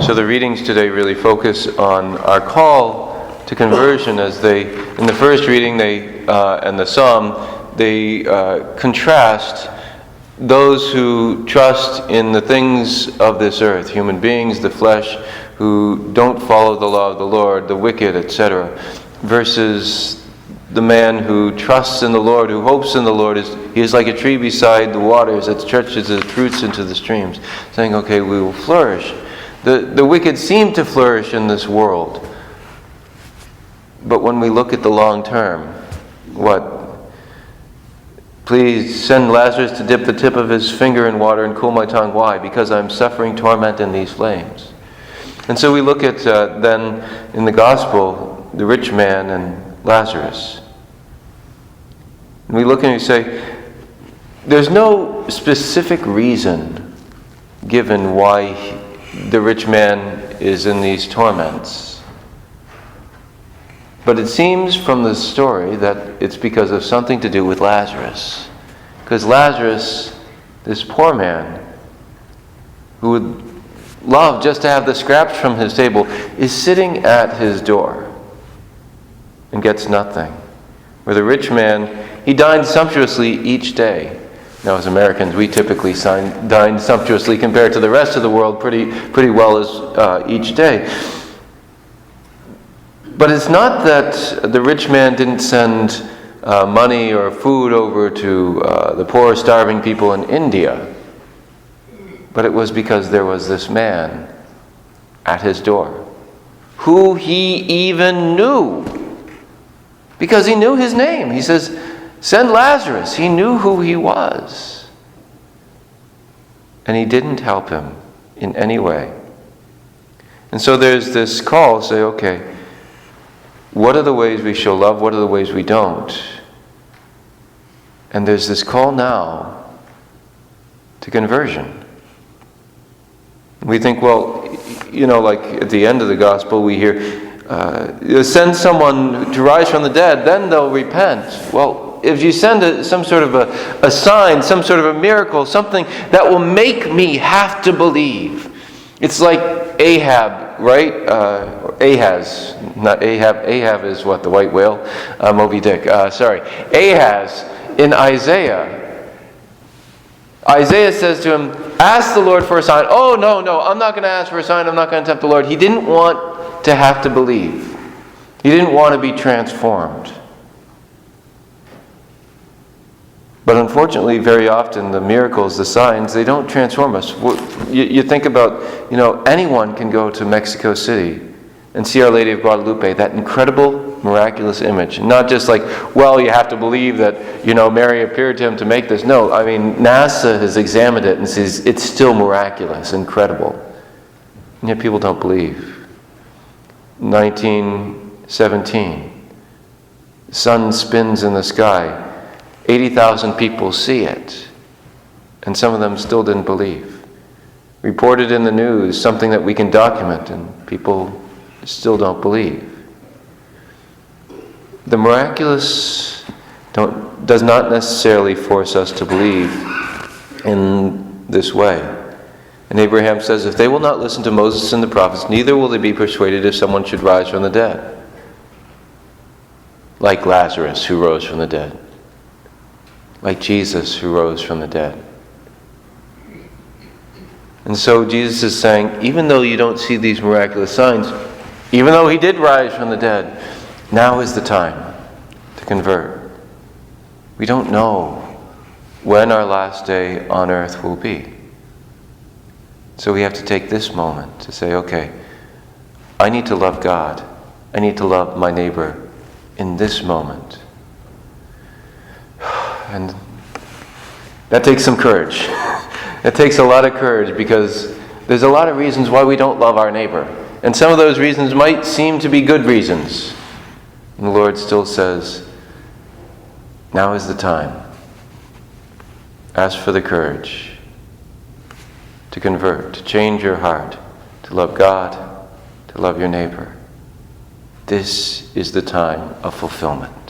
So the readings today really focus on our call to conversion, as in the first reading and the psalm, they contrast those who trust in the things of this earth, human beings, the flesh, who don't follow the law of the Lord, the wicked, etc., versus the man who trusts in the Lord, who hopes in the Lord. He is like a tree beside the waters that stretches its roots into the streams, saying, okay, we will flourish. The wicked seem to flourish in this world. But when we look at the long term, what? Please send Lazarus to dip the tip of his finger in water and cool my tongue. Why? Because I'm suffering torment in these flames. And so we look at, then, in the gospel, the rich man and Lazarus. And we look and we say, there's no specific reason given why the rich man is in these torments. But it seems from the story that it's because of something to do with Lazarus. Because Lazarus, this poor man, who would love just to have the scraps from his table, is sitting at his door and gets nothing. Where the rich man, he dined sumptuously each day. Now, as Americans, we typically dine sumptuously compared to the rest of the world pretty well as each day. But it's not that the rich man didn't send money or food over to the poor, starving people in India. But it was because there was this man at his door, who he even knew, because he knew his name. He says, send Lazarus. He knew who he was. And he didn't help him in any way. And so there's this call, say, okay, what are the ways we show love? What are the ways we don't? And there's this call now to conversion. We think, well, like at the end of the gospel we hear, send someone to rise from the dead, then they'll repent. Well, if you send some sort of a sign, some sort of a miracle, something that will make me have to believe. It's like Ahab, right? Or Ahaz, not Ahab. Ahab is what, the white whale? Moby Dick. Ahaz in Isaiah. Isaiah says to him, ask the Lord for a sign. Oh, no, I'm not going to ask for a sign. I'm not going to tempt the Lord. He didn't want to have to believe. He didn't want to be transformed. But unfortunately, very often, the miracles, the signs, they don't transform us. You think about, anyone can go to Mexico City and see Our Lady of Guadalupe, that incredible, miraculous image. Not just like, well, you have to believe that, Mary appeared to him to make this. No, NASA has examined it and says it's still miraculous, incredible. And yet people don't believe. 1917, the sun spins in the sky. 80,000 people see it, and some of them still didn't believe. Reported in the news, something that we can document, and people still don't believe. The miraculous does not necessarily force us to believe in this way. And Abraham says, if they will not listen to Moses and the prophets, neither will they be persuaded if someone should rise from the dead. Like Lazarus, who rose from the dead. Like Jesus, who rose from the dead. And so Jesus is saying, even though you don't see these miraculous signs, even though he did rise from the dead, now is the time to convert. We don't know when our last day on earth will be. So we have to take this moment to say, okay, I need to love God. I need to love my neighbor in this moment. And that takes some courage. It takes a lot of courage, because there's a lot of reasons why we don't love our neighbor. And some of those reasons might seem to be good reasons. And the Lord still says, now is the time. Ask for the courage to convert, to change your heart, to love God, to love your neighbor. This is the time of fulfillment.